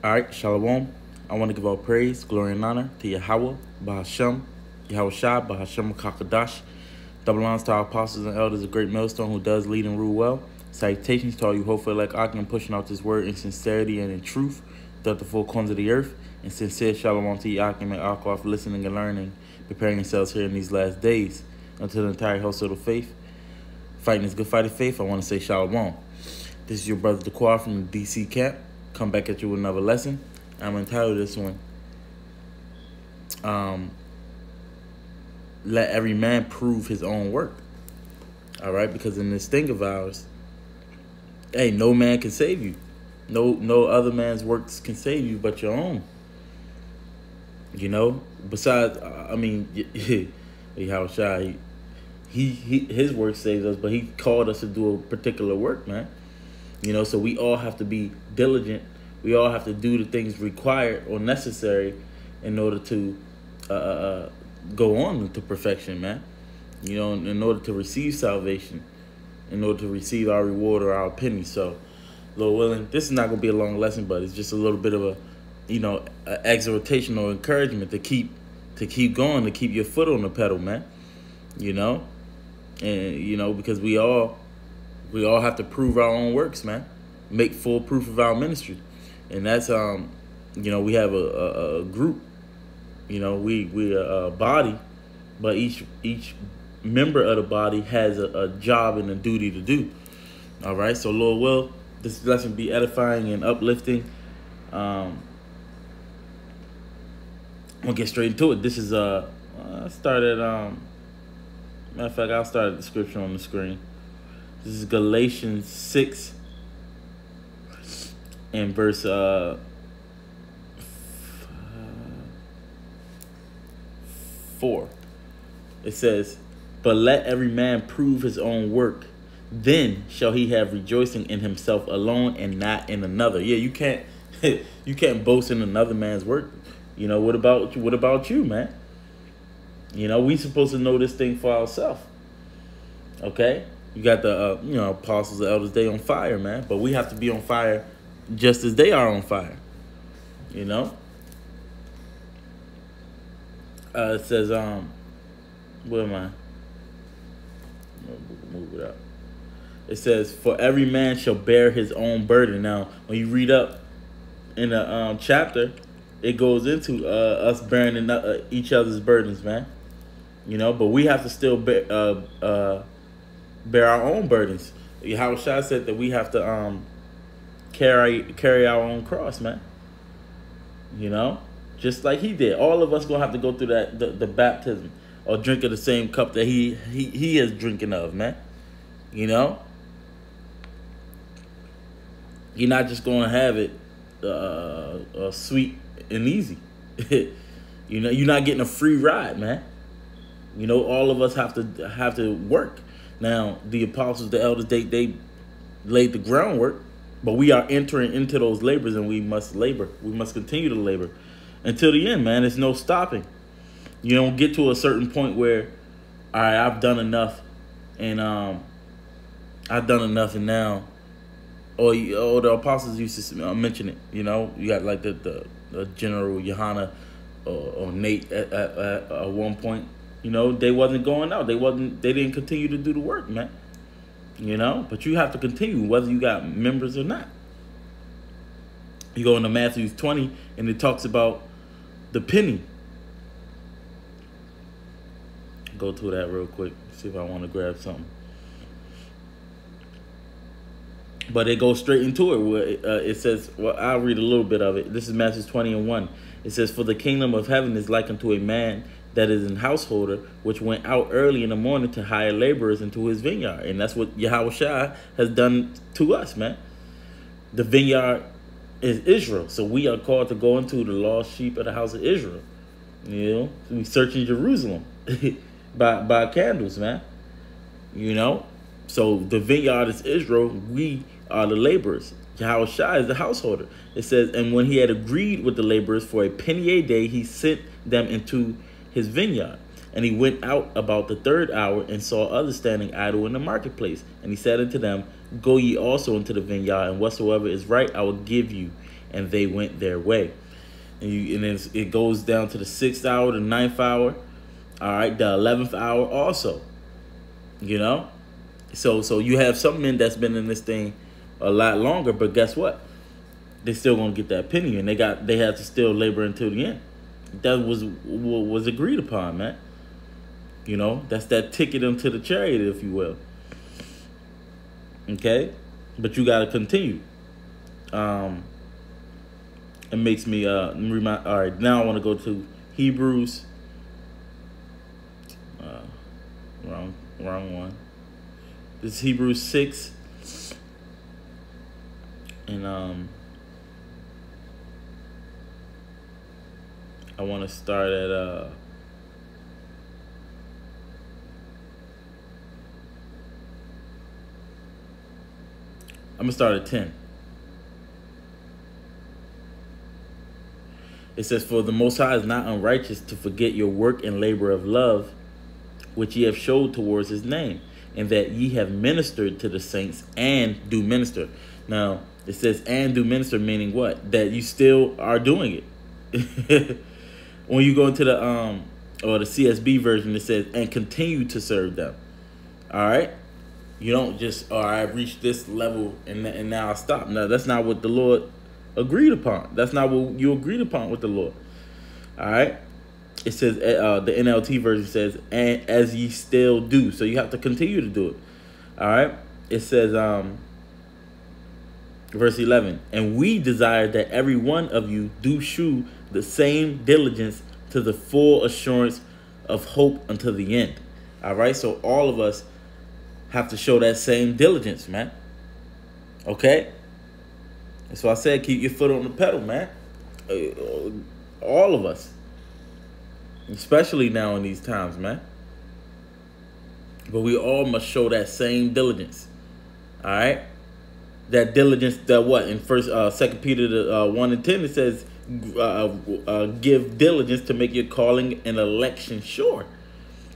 All right, Shalom. I want to give all praise, glory, and honor to Yahweh, Bahashem, Yahweh Shai, Bahashem, Kakadash. Double honors to our apostles and elders, a great millstone who does lead and rule well. Salutations to all you hopefully like Akim, pushing out this word in sincerity and in truth throughout the four corners of the earth. And sincere Shalom to Akim and Akwa for listening and learning, preparing yourselves here in these last days until the entire household of faith. Fighting this good fight of faith, I want to say Shalom. This is your brother Dequar from the DC camp. Come back at you with another lesson. I'm entitled this one, let every man prove his own work. All right, because in this thing of ours, hey, no man can save you. No other man's works can save you but your own. You know, besides, I mean, how shy his work saves us, but he called us to do a particular work, man. You know, so we all have to be diligent. We all have to do the things required or necessary in order to go on to perfection, man. You know, in order to receive salvation, in order to receive our reward or our penny. So, Lord willing, this is not going to be a long lesson, but it's just a little bit of a, you know, exhortation or encouragement to keep going, to keep your foot on the pedal, man. You know, and you know, because we all have to prove our own works, man. Make full proof of our ministry. And that's you know, we have a group. You know, we a body, but each member of the body has a job and a duty to do. All right, so Lord will this lesson be edifying and uplifting. We'll get straight into it. This is I started matter of fact, I'll start a description on the screen. This is Galatians 6 and verse 4. It says, "But let every man prove his own work, then shall he have rejoicing in himself alone and not in another." Yeah, you can't you can't boast in another man's work. You know, what about you, man? You know, we supposed to know this thing for ourselves. Okay? You got the you know, apostles, the elders, they on fire, man. But we have to be on fire just as they are on fire. You know? It says, where am I? Move it up. It says, "For every man shall bear his own burden." Now, when you read up in the chapter, it goes into us bearing each other's burdens, man. You know, but we have to still bear our own burdens. How Shai said that we have to carry our own cross, man. You know, just like he did. All of us gonna have to go through that the baptism or drink of the same cup that he is drinking of, man. You know, you're not just gonna have it sweet and easy. You know, you're not getting a free ride, man. You know, all of us have to work. Now, the apostles, the elders, they laid the groundwork, but we are entering into those labors, and we must labor. We must continue to labor until the end, man. There's no stopping. You don't get to a certain point where, all right, I've done enough, and now, or the apostles used to mention it. You know, you got like the General Johanna or Nate at one point. You know, they wasn't going out. They didn't continue to do the work, man. You know, but you have to continue whether you got members or not. You go into Matthew 20 and it talks about the penny. Go to that real quick. See if I want to grab something. But it goes straight into it where it says, well, I'll read a little bit of it. This is Matthew 20 and 1. It says, "For the kingdom of heaven is like unto a man that is an householder, which went out early in the morning to hire laborers into his vineyard." And that's what Yahweh Shai has done to us, man. The vineyard is Israel. So we are called to go into the lost sheep of the house of Israel. You know, we searching Jerusalem by candles, man. You know, so the vineyard is Israel. We are the laborers. Yahweh Shai is the householder. It says, "And when he had agreed with the laborers for a penny a day, he sent them into his vineyard. And he went out about the third hour and saw others standing idle in the marketplace. And he said unto them, Go ye also into the vineyard, and whatsoever is right I will give you. and they went their way. And then it goes down to the 6th hour, the 9th hour, all right, the 11th hour also. You know, so you have some men that's been in this thing a lot longer, but guess what? They still gonna get that penny, and they have to still labor until the end. That was what was agreed upon, man. You know, that's that ticket into the chariot, if you will. Okay, but you gotta continue. It makes me remind. All right, now I want to go to Hebrews. Wrong one. This is Hebrews 6, and I want to start at I'm gonna start at 10. It says, "For the Most High is not unrighteous to forget your work and labor of love, which ye have showed towards his name, and that ye have ministered to the saints and do minister." Now, it says and do minister, meaning what? That you still are doing it. When you go into the or the CSB version, it says and continue to serve them. All right? You don't just, all right, I've reached this level and now I stop. No, that's not what the Lord agreed upon. That's not what you agreed upon with the Lord. All right? It says, the NLT version says, and as ye still do. So you have to continue to do it. All right? It says, verse 11, "And we desire that every one of you do shew the same diligence to the full assurance of hope until the end." All right? So all of us have to show that same diligence, man. Okay? That's why I said keep your foot on the pedal, man. All of us. Especially now in these times, man. But we all must show that same diligence. All right? That diligence, that what? In 2 Peter 1 and 10, it says, give diligence to make your calling and election sure.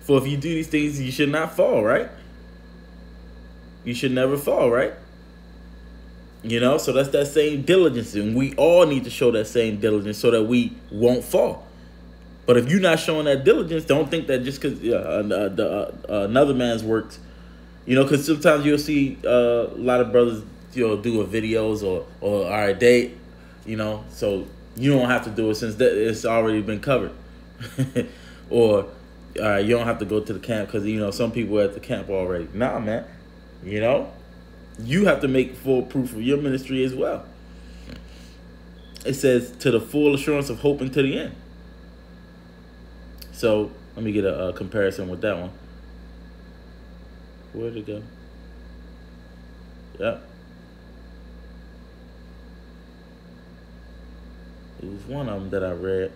For if you do these things, you should not fall, right? You should never fall, right? You know, so that's that same diligence. And we all need to show that same diligence so that we won't fall. But if you're not showing that diligence, don't think that just because another man's works, you know, because sometimes you'll see a lot of brothers, you know, do a videos or all right, they, you know, so you don't have to do it since it's already been covered. Or you don't have to go to the camp because, you know, some people are at the camp already. Nah, man. You know, you have to make full proof of your ministry as well. It says to the full assurance of hope until the end. So let me get a comparison with that one. Where'd it go? Yep. It was one of them that I read.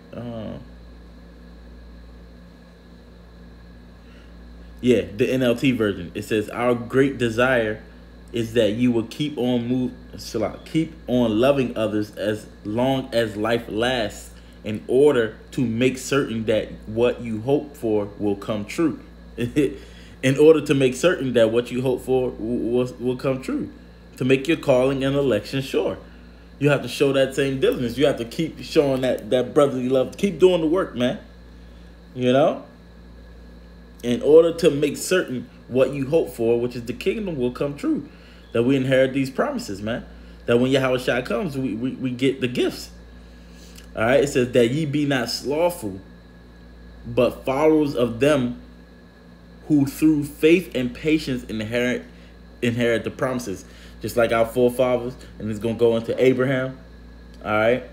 Yeah, the NLT version. It says, "Our great desire is that you will keep on loving others as long as life lasts, in order to make certain that what you hope for will come true." In order to make certain that what you hope for will come true, to make your calling and election sure. You have to show that same diligence. You have to keep showing that brotherly love. Keep doing the work, man. You know? In order to make certain what you hope for, which is the kingdom, will come true. That we inherit these promises, man. That when Yahushua comes, we get the gifts. All right? It says that ye be not slothful, but followers of them who through faith and patience inherit the promises. Just like our forefathers, and it's going to go into Abraham. All right?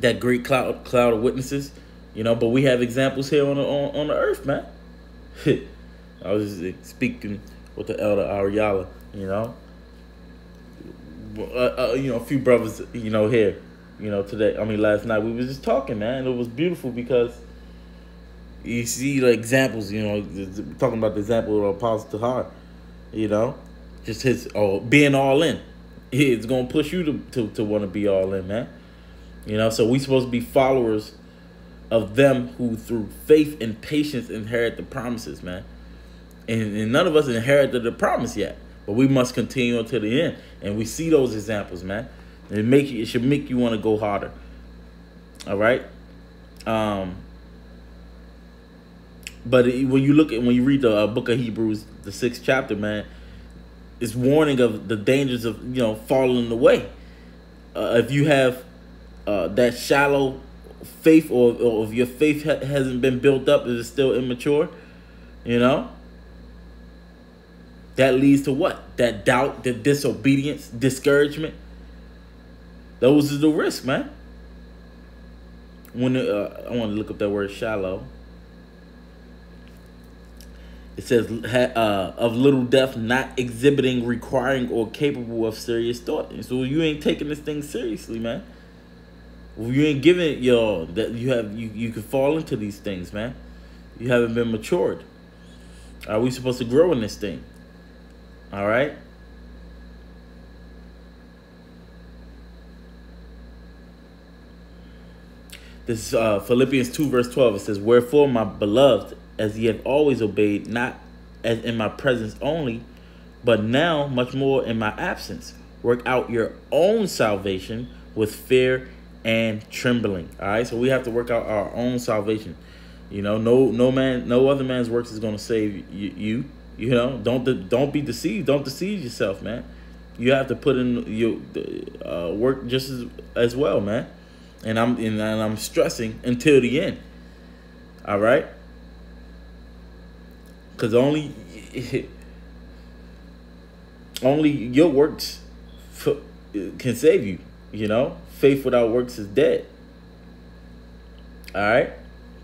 That great cloud of witnesses. You know, but we have examples here on the earth, man. I was just speaking with the elder Ariala, you know. You know, a few brothers, you know, here, you know, today. I mean, last night we was just talking, man. It was beautiful because you see the examples, you know, talking about the example of Apostle Tahar, you know, just his being all in. It's gonna push you to want to be all in, man. You know, so we supposed to be followers of them who through faith and patience inherit the promises, man. And none of us inherited the promise yet, but we must continue until the end. And we see those examples, man. It should make you want to go harder. All right. But when you read the book of Hebrews, the 6th chapter, man, it's warning of the dangers of falling away. If you have that shallow faith, or if your faith hasn't been built up, it is still immature. That leads to what? That doubt, the disobedience, discouragement. Those are the risks, man. When I want to look up that word shallow. It says, of little depth, not exhibiting, requiring, or capable of serious thought. And so you ain't taking this thing seriously, man. You ain't giving it that you can fall into these things, man. You haven't been matured. Are we supposed to grow in this thing? All right. This is Philippians 2 verse 12. It says, wherefore, my beloved, as ye have always obeyed, not as in my presence only, but now much more in my absence, work out your own salvation with fear and trembling. All right, so we have to work out our own salvation. No other man's works is going to save you. Don't be deceived. Don't deceive yourself, man. You have to put in your work just as well, man. And I'm stressing until the end. All right. Because only your works can save you. Faith without works is dead. All right.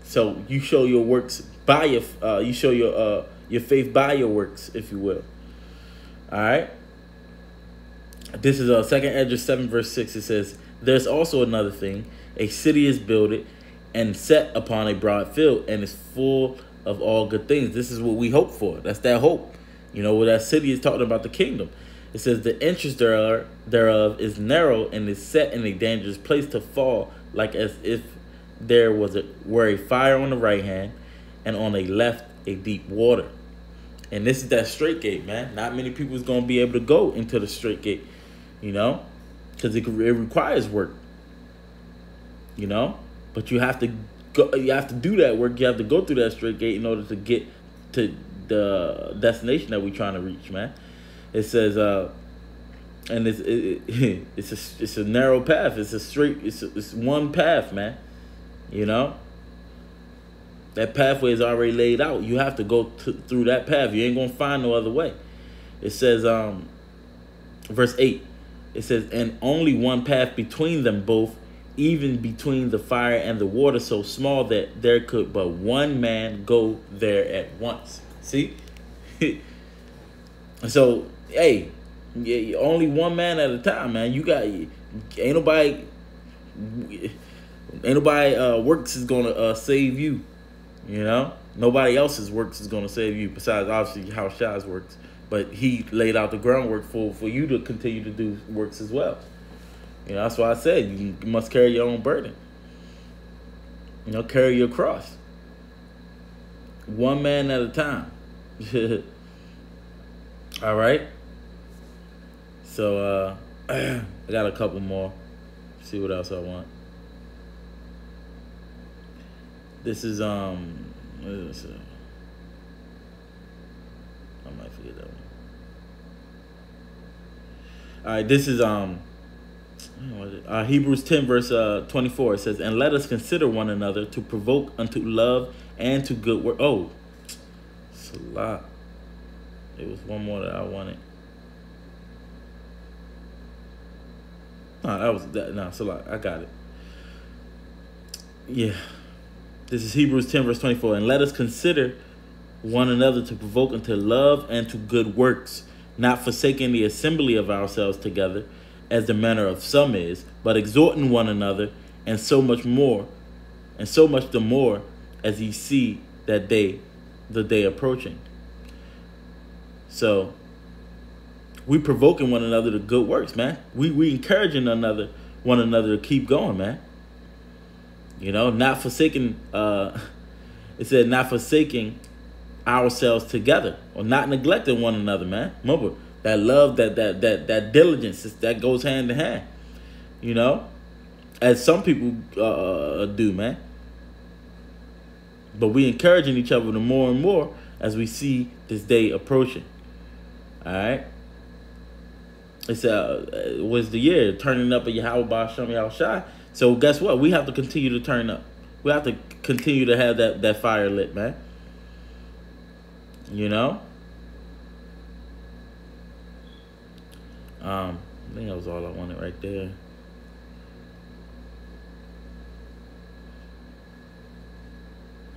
So you show your works by you show your faith by your works, if you will. All right. This is 2nd Ezra 7 verse 6. It says, there's also another thing. A city is builded and set upon a broad field, and is full of all good things. This is what we hope for. That's that hope. Where that city is talking about the kingdom. It says the entrance thereof is narrow, and is set in a dangerous place to fall, like as if there were a fire on the right hand, and on the left a deep water. And this is that straight gate, man. Not many people is going to be able to go into the straight gate, because it requires work, But you have to go. You have to do that work. You have to go through that straight gate in order to get to the destination that we're trying to reach, man. It says, and it's a narrow path. It's a straight. It's one path, man. That pathway is already laid out. You have to go through that path. You ain't gonna find no other way. It says, verse 8. It says, and only one path between them both, even between the fire and the water, so small that there could but one man go there at once. See? So, hey, only one man at a time, man. Ain't nobody works is gonna save you. Nobody else's works is gonna save you, besides obviously how Shai's works. But he laid out the groundwork for you to continue to do works as well. That's why I said you must carry your own burden. Carry your cross. One man at a time. All right. So I got a couple more. See what else I want. This is what is this? I might forget that one. All right, this is Hebrews 10 verse 24. It says, and let us consider one another to provoke unto love and to good work. Oh, it's a lot. There was one more that I wanted. No, it's a lot. I got it. Yeah. This is Hebrews 10 verse 24. And let us consider one another to provoke unto love and to good works, not forsaking the assembly of ourselves together, as the manner of some is, but exhorting one another, and so much the more as ye see that the day approaching. So we provoking one another to good works, man. We encouraging one another to keep going, man. Not forsaking. It said not forsaking ourselves together, or not neglecting one another, man. Remember that love, that diligence, that goes hand in hand. you know, as some people do, man. But we encouraging each other the more and more as we see this day approaching. All right. It's was the year turning up at Yahweh Ba'Shem Yahushai. So guess what? We have to continue to turn up. We have to continue to have that fire lit, man. You know? I think that was all I wanted right there.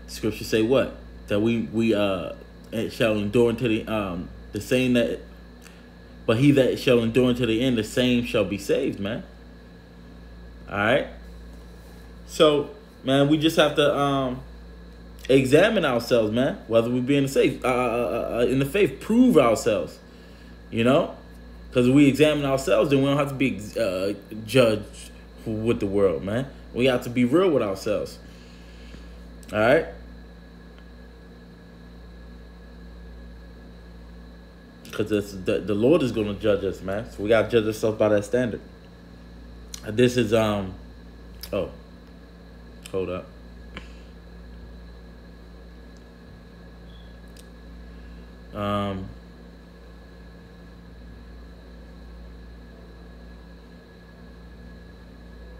Scripture say what? That we shall endure unto the same that, but he that shall endure unto the end, the same shall be saved, man. All right. So, man, we just have to examine ourselves, man. Whether we be in the faith, prove ourselves. You know, because we examine ourselves, then we don't have to be judged with the world, man. We have to be real with ourselves. All right. Because the Lord is going to judge us, man. So we got to judge ourselves by that standard. This is oh, hold up.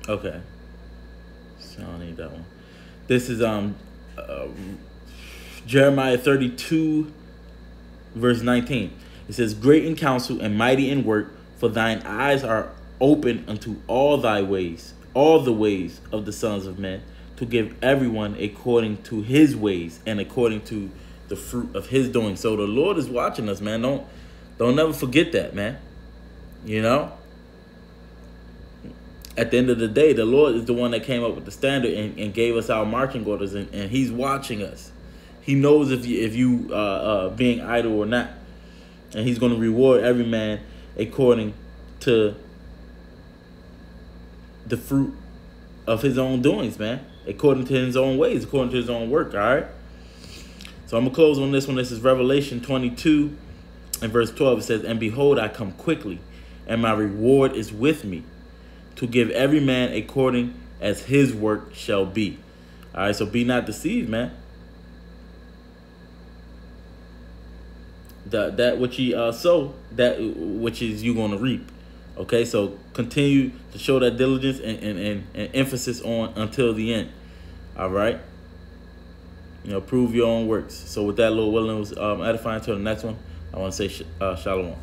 Okay. So I don't need that one. This is Jeremiah 32, verse 19. It says, great in counsel and mighty in work, for thine eyes are open unto all thy ways, all the ways of the sons of men, to give everyone according to his ways and according to the fruit of his doing. So the Lord is watching us, man. Don't never forget that, man. You know? At the end of the day, the Lord is the one that came up with the standard and gave us our marching orders, and he's watching us. He knows if you being idle or not. And he's going to reward every man according to the fruit of his own doings, man. According to his own ways, according to his own work, all right? So I'm going to close on this one. This is Revelation 22 and verse 12. It says, and behold, I come quickly, and my reward is with me, to give every man according as his work shall be. All right, so be not deceived, man. That which ye sow, that which is you going to reap. Okay, so continue to show that diligence and emphasis on until the end. All right. You know, prove your own works. So with that, Lord willing, was edifying. Until the next one, I want to say shalom.